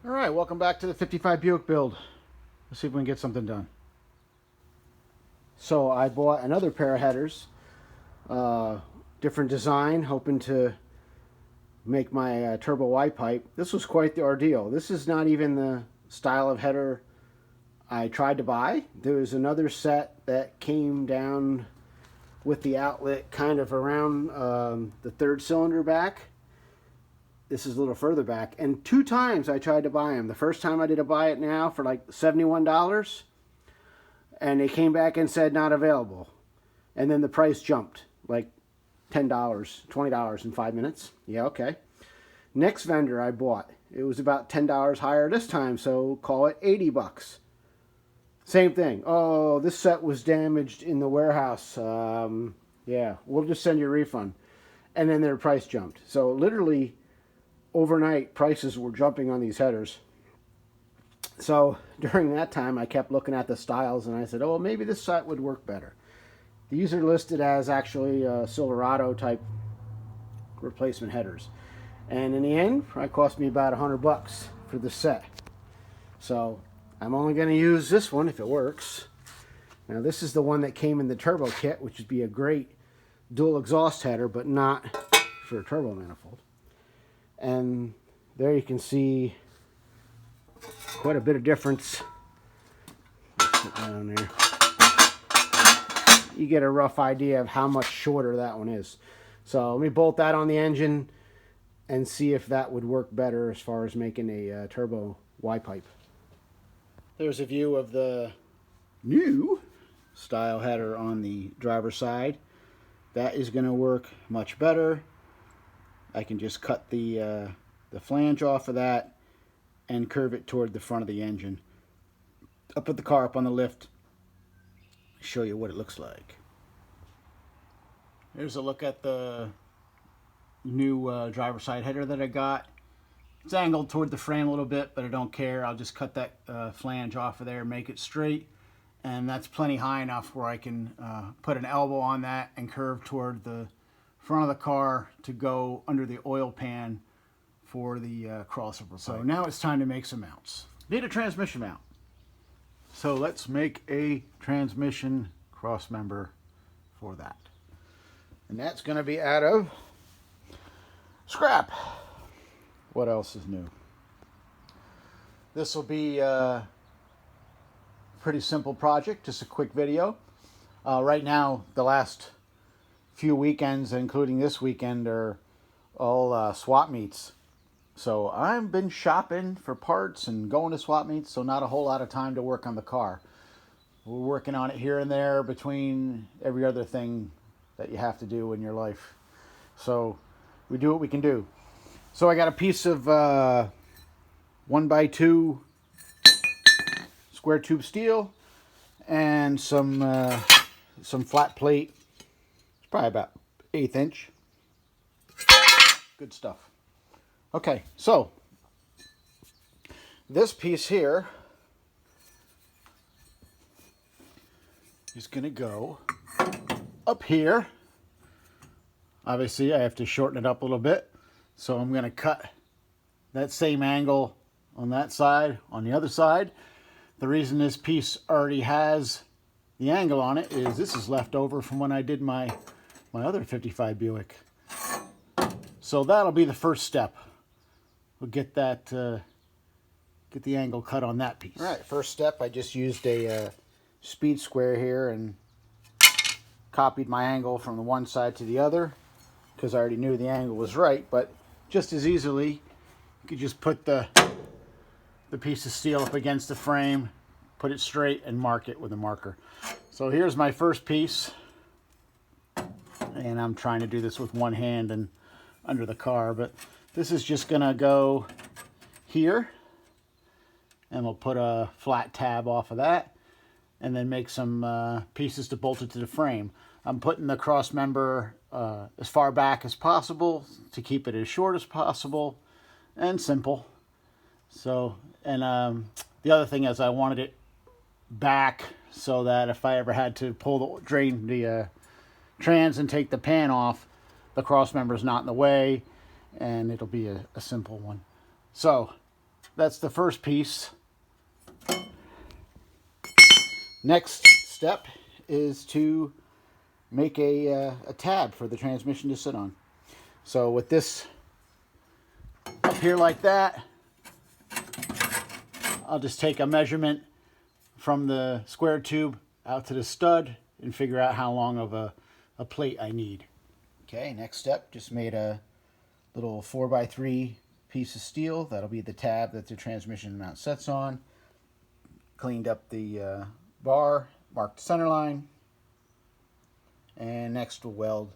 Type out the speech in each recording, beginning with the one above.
All right, welcome back to the 55 Buick build. Let's see if we can get something done. So I bought another pair of headers, different design, hoping to make my turbo Y pipe. This was quite the ordeal. This is not even the style of header I tried to buy. There was another set that came down with the outlet kind of around the third cylinder back. This is a little further back, and 2 times I tried to buy them. The first time I did a buy it now for like $71, and they came back and said not available, and then the price jumped like $10, $20 in 5 minutes. Yeah, okay. Next vendor I bought, it was about $10 higher this time, so call it 80 bucks. Same thing. Oh, this set was damaged in the warehouse. Yeah, we'll just send you a refund. And then their price jumped. So literally overnight prices were jumping on these headers. So during that time I kept looking at the styles and I said, oh, maybe this set would work better. These are listed as actually Silverado type replacement headers. And in the end, it cost me about 100 bucks for the set. So I'm only going to use this one if it works. Now this is the one that came in the turbo kit, which would be a great dual exhaust header, but not for a turbo manifold. And there you can see quite a bit of difference. Put that on there. You get a rough idea of how much shorter that one is. So let me bolt that on the engine and see if that would work better as far as making a turbo Y pipe. There's a view of the new style header on the driver's side. That is going to work much better. I can just cut the flange off of that and curve it toward the front of the engine. I'll put the car up on the lift, show you what it looks like. Here's a look at the new driver's side header that I got. It's angled toward the frame a little bit, but I don't care. I'll just cut that flange off of there, make it straight, and that's plenty high enough where I can put an elbow on that and curve toward the front of the car to go under the oil pan for the crossover. So now it's time to make some mounts. Need a transmission mount. So let's make a transmission cross member for that. And that's going to be out of scrap. What else is new? This will be a pretty simple project, just a quick video. Right now, the last few weekends, including this weekend, are all swap meets. So I've been shopping for parts and going to swap meets, so not a whole lot of time to work on the car. We're working on it here and there between every other thing that you have to do in your life. So we do what we can do. So I got a piece of 1x2 square tube steel and some flat plate. It's probably about 1/8 inch. Good stuff. Okay, so this piece here is going to go up here. Obviously, I have to shorten it up a little bit. So I'm going to cut that same angle on that side, on the other side. The reason this piece already has the angle on it is this is left over from when I did my other 55 Buick. So that'll be the first step. We'll get that, get the angle cut on that piece. All right, first step, I just used a speed square here and copied my angle from the one side to the other because I already knew the angle was right, but just as easily, you could just put the piece of steel up against the frame, put it straight, and mark it with a marker. So here's my first piece, and I'm trying to do this with one hand and under the car, but this is just gonna go here, and we'll put a flat tab off of that, and then make some pieces to bolt it to the frame. I'm putting the cross member as far back as possible to keep it as short as possible and simple. So, and the other thing is I wanted it back so that if I ever had to drain the trans and take the pan off, the cross member is not in the way, and it'll be a simple one. So that's the first piece. Next step is to make a tab for the transmission to sit on. So with this up here like that, I'll just take a measurement from the square tube out to the stud and figure out how long of a plate I need. Okay, next step, just made a little 4x3 piece of steel. That'll be the tab that the transmission mount sets on. Cleaned up the bar, marked the center line, and next we'll weld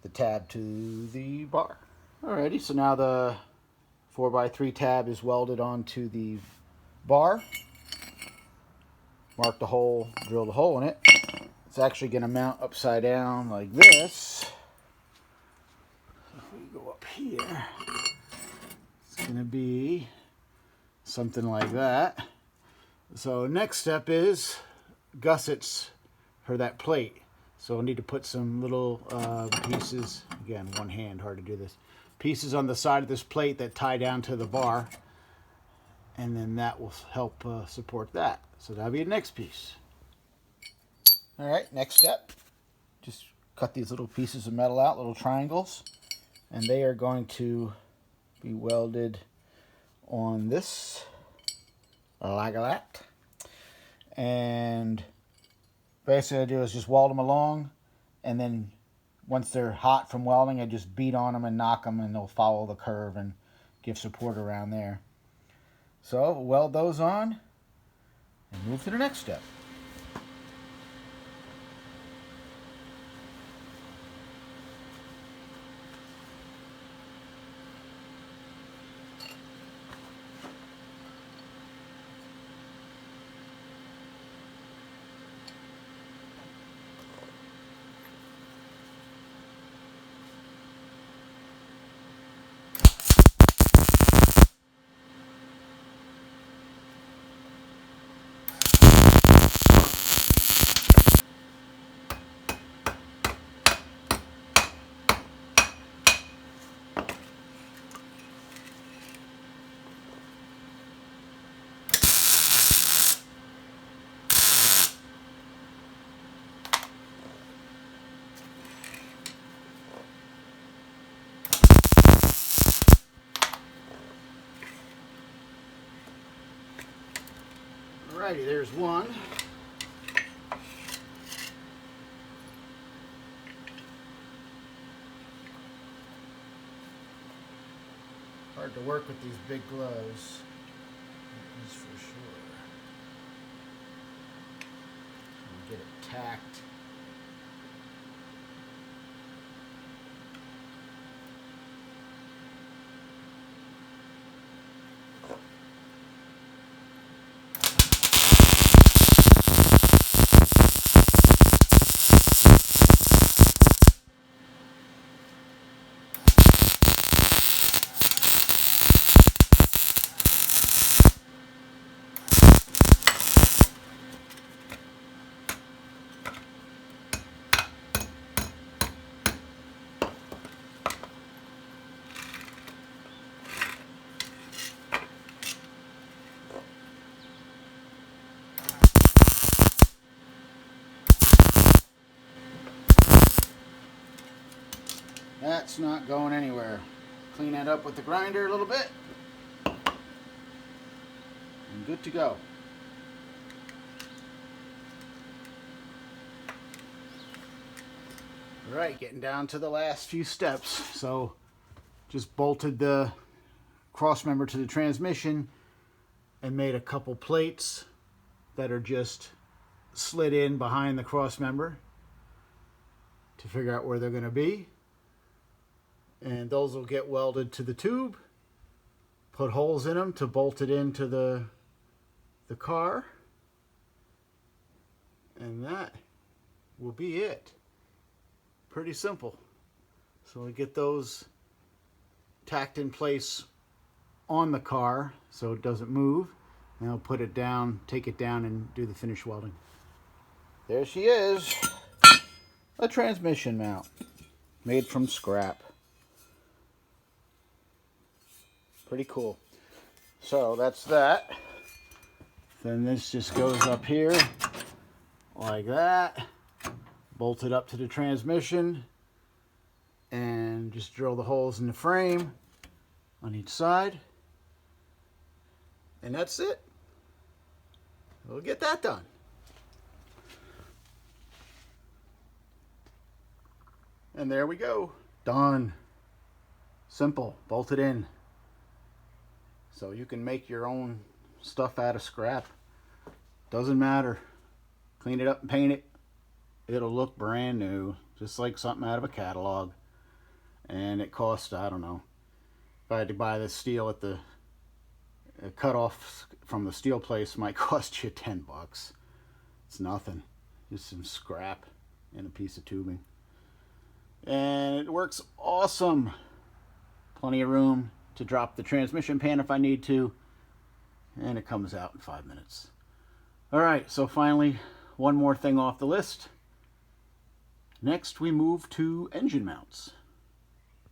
the tab to the bar. Alrighty, so now the 4x3 tab is welded onto the bar. Mark the hole, drill the hole in it. It's actually going to mount upside down like this. If we go up here, it's going to be something like that. So next step is gussets for that plate. So I'll need to put some little pieces, again, one hand, hard to do this, pieces on the side of this plate that tie down to the bar, and then that will help support that. So that'll be the next piece. All right, next step, just cut these little pieces of metal out, little triangles, and they are going to be welded on this like that. And basically what I do is just weld them along, and then once they're hot from welding, I just beat on them and knock them, and they'll follow the curve and give support around there. So weld those on and move to the next step. Alrighty, there's one. Hard to work with these big gloves, that is for sure. Get it tacked. That's not going anywhere. Clean that up with the grinder a little bit. And good to go. All right, getting down to the last few steps. So just bolted the cross member to the transmission and made a couple plates that are just slid in behind the cross member to figure out where they're going to be. And those will get welded to the tube, put holes in them to bolt it into the car, and that will be it. Pretty simple. So we get those tacked in place on the car so it doesn't move, and I'll put it down, take it down, and do the finish welding. There she is, a transmission mount made from scrap. Pretty cool. So that's that. Then this just goes up here like that, bolted up to the transmission, and just drill the holes in the frame on each side. And that's it. We'll get that done. And there we go. Done. Simple. Bolted in. So you can make your own stuff out of scrap. Doesn't matter. Clean it up and paint it. It'll look brand new. Just like something out of a catalog. And it cost, I don't know. If I had to buy this steel at the cut off from the steel place, might cost you 10 bucks. It's nothing. Just some scrap and a piece of tubing. And it works awesome. Plenty of room to drop the transmission pan if I need to. And it comes out in 5 minutes. Alright, so finally, one more thing off the list. Next we move to engine mounts.